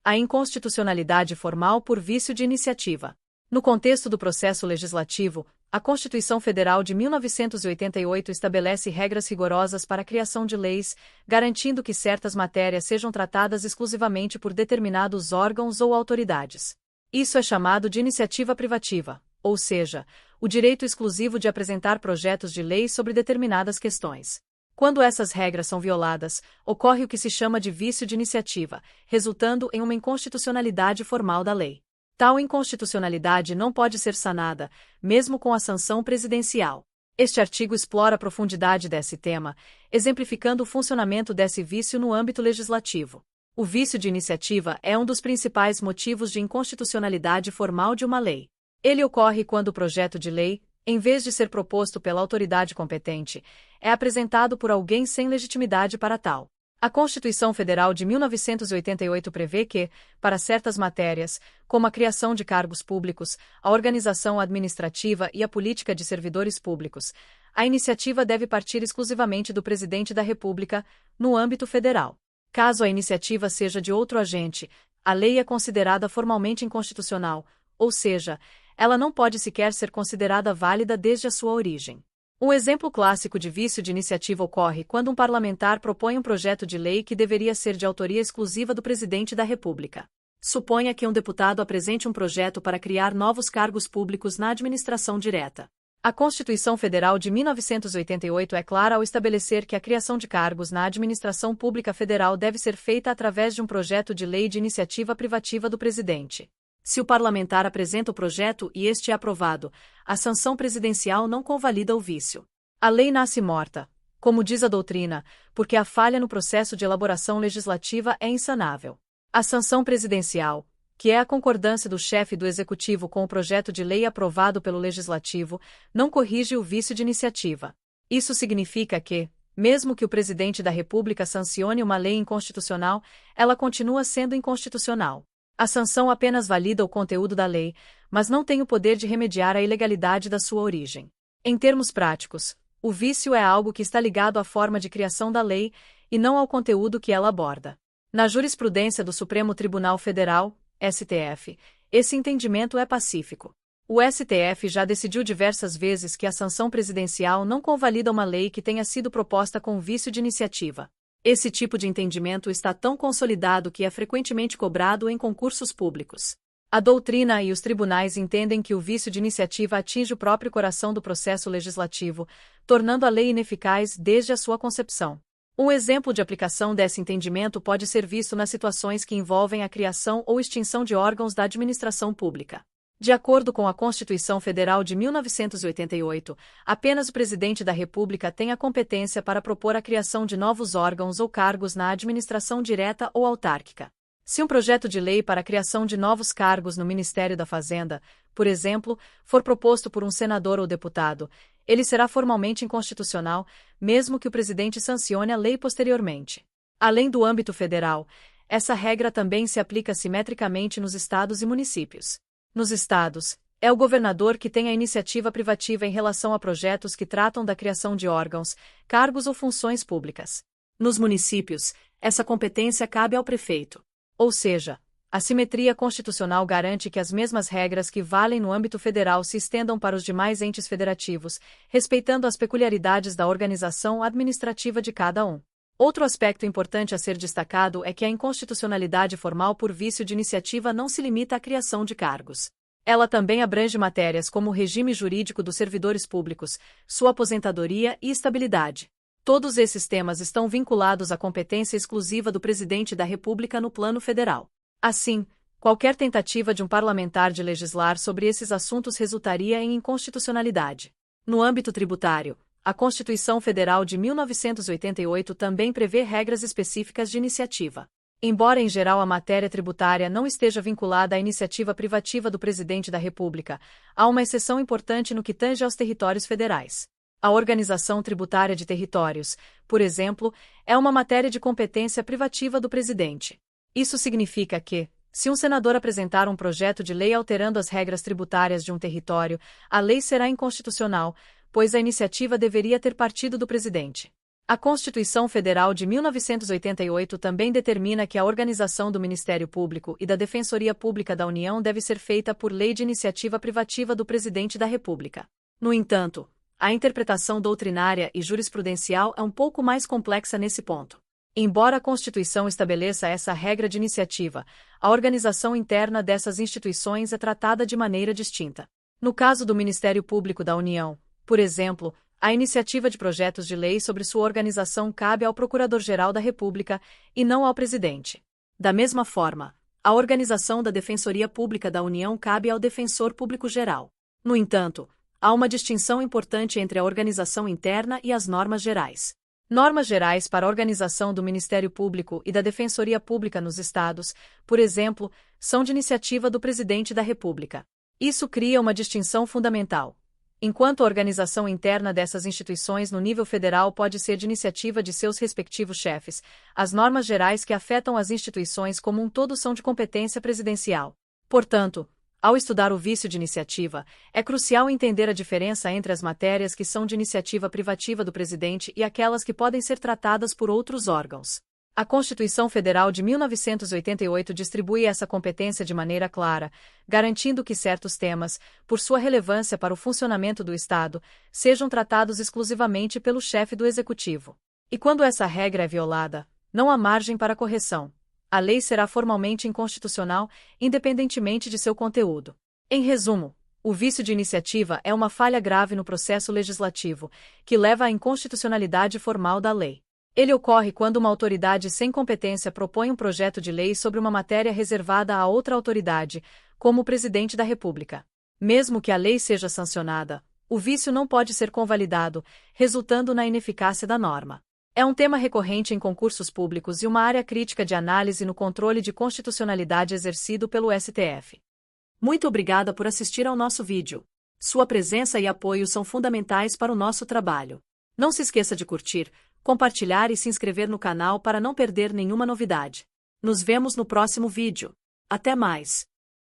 A inconstitucionalidade formal por vício de iniciativa. No contexto do processo legislativo, a Constituição Federal de 1988 estabelece regras rigorosas para a criação de leis, garantindo que certas matérias sejam tratadas exclusivamente por determinados órgãos ou autoridades. Isso é chamado de iniciativa privativa, ou seja, o direito exclusivo de apresentar projetos de lei sobre determinadas questões. Quando essas regras são violadas, ocorre o que se chama de vício de iniciativa, resultando em uma inconstitucionalidade formal da lei. Tal inconstitucionalidade não pode ser sanada, mesmo com a sanção presidencial. Este artigo explora a profundidade desse tema, exemplificando o funcionamento desse vício no âmbito legislativo. O vício de iniciativa é um dos principais motivos de inconstitucionalidade formal de uma lei. Ele ocorre quando o projeto de lei, em vez de ser proposto pela autoridade competente, é apresentado por alguém sem legitimidade para tal. A Constituição Federal de 1988 prevê que, para certas matérias, como a criação de cargos públicos, a organização administrativa e a política de servidores públicos, a iniciativa deve partir exclusivamente do Presidente da República, no âmbito federal. Caso a iniciativa seja de outro agente, a lei é considerada formalmente inconstitucional, ou seja, ela não pode sequer ser considerada válida desde a sua origem. Um exemplo clássico de vício de iniciativa ocorre quando um parlamentar propõe um projeto de lei que deveria ser de autoria exclusiva do Presidente da República. Suponha que um deputado apresente um projeto para criar novos cargos públicos na administração direta. A Constituição Federal de 1988 é clara ao estabelecer que a criação de cargos na administração pública federal deve ser feita através de um projeto de lei de iniciativa privativa do Presidente. Se o parlamentar apresenta o projeto e este é aprovado, a sanção presidencial não convalida o vício. A lei nasce morta, como diz a doutrina, porque a falha no processo de elaboração legislativa é insanável. A sanção presidencial, que é a concordância do chefe do executivo com o projeto de lei aprovado pelo legislativo, não corrige o vício de iniciativa. Isso significa que, mesmo que o presidente da República sancione uma lei inconstitucional, ela continua sendo inconstitucional. A sanção apenas valida o conteúdo da lei, mas não tem o poder de remediar a ilegalidade da sua origem. Em termos práticos, o vício é algo que está ligado à forma de criação da lei e não ao conteúdo que ela aborda. Na jurisprudência do Supremo Tribunal Federal, STF, esse entendimento é pacífico. O STF já decidiu diversas vezes que a sanção presidencial não convalida uma lei que tenha sido proposta com vício de iniciativa. Esse tipo de entendimento está tão consolidado que é frequentemente cobrado em concursos públicos. A doutrina e os tribunais entendem que o vício de iniciativa atinge o próprio coração do processo legislativo, tornando a lei ineficaz desde a sua concepção. Um exemplo de aplicação desse entendimento pode ser visto nas situações que envolvem a criação ou extinção de órgãos da administração pública. De acordo com a Constituição Federal de 1988, apenas o Presidente da República tem a competência para propor a criação de novos órgãos ou cargos na administração direta ou autárquica. Se um projeto de lei para a criação de novos cargos no Ministério da Fazenda, por exemplo, for proposto por um senador ou deputado, ele será formalmente inconstitucional, mesmo que o presidente sancione a lei posteriormente. Além do âmbito federal, essa regra também se aplica simetricamente nos estados e municípios. Nos estados, é o governador que tem a iniciativa privativa em relação a projetos que tratam da criação de órgãos, cargos ou funções públicas. Nos municípios, essa competência cabe ao prefeito. Ou seja, a simetria constitucional garante que as mesmas regras que valem no âmbito federal se estendam para os demais entes federativos, respeitando as peculiaridades da organização administrativa de cada um. Outro aspecto importante a ser destacado é que a inconstitucionalidade formal por vício de iniciativa não se limita à criação de cargos. Ela também abrange matérias como o regime jurídico dos servidores públicos, sua aposentadoria e estabilidade. Todos esses temas estão vinculados à competência exclusiva do Presidente da República no plano federal. Assim, qualquer tentativa de um parlamentar de legislar sobre esses assuntos resultaria em inconstitucionalidade. No âmbito tributário, a Constituição Federal de 1988 também prevê regras específicas de iniciativa. Embora em geral a matéria tributária não esteja vinculada à iniciativa privativa do Presidente da República, há uma exceção importante no que tange aos territórios federais. A organização tributária de territórios, por exemplo, é uma matéria de competência privativa do Presidente. Isso significa que, se um senador apresentar um projeto de lei alterando as regras tributárias de um território, a lei será inconstitucional, pois a iniciativa deveria ter partido do Presidente. A Constituição Federal de 1988 também determina que a organização do Ministério Público e da Defensoria Pública da União deve ser feita por lei de iniciativa privativa do Presidente da República. No entanto, a interpretação doutrinária e jurisprudencial é um pouco mais complexa nesse ponto. Embora a Constituição estabeleça essa regra de iniciativa, a organização interna dessas instituições é tratada de maneira distinta. No caso do Ministério Público da União, por exemplo, a iniciativa de projetos de lei sobre sua organização cabe ao Procurador-Geral da República e não ao Presidente. Da mesma forma, a organização da Defensoria Pública da União cabe ao Defensor Público-Geral. No entanto, há uma distinção importante entre a organização interna e as normas gerais. Normas gerais para a organização do Ministério Público e da Defensoria Pública nos Estados, por exemplo, são de iniciativa do Presidente da República. Isso cria uma distinção fundamental. Enquanto a organização interna dessas instituições no nível federal pode ser de iniciativa de seus respectivos chefes, as normas gerais que afetam as instituições como um todo são de competência presidencial. Portanto, ao estudar o vício de iniciativa, é crucial entender a diferença entre as matérias que são de iniciativa privativa do presidente e aquelas que podem ser tratadas por outros órgãos. A Constituição Federal de 1988 distribui essa competência de maneira clara, garantindo que certos temas, por sua relevância para o funcionamento do Estado, sejam tratados exclusivamente pelo chefe do Executivo. E quando essa regra é violada, não há margem para correção. A lei será formalmente inconstitucional, independentemente de seu conteúdo. Em resumo, o vício de iniciativa é uma falha grave no processo legislativo, que leva à inconstitucionalidade formal da lei. Ele ocorre quando uma autoridade sem competência propõe um projeto de lei sobre uma matéria reservada a outra autoridade, como o Presidente da República. Mesmo que a lei seja sancionada, o vício não pode ser convalidado, resultando na ineficácia da norma. É um tema recorrente em concursos públicos e uma área crítica de análise no controle de constitucionalidade exercido pelo STF. Muito obrigada por assistir ao nosso vídeo. Sua presença e apoio são fundamentais para o nosso trabalho. Não se esqueça de curtir, compartilhar e se inscrever no canal para não perder nenhuma novidade. Nos vemos no próximo vídeo. Até mais!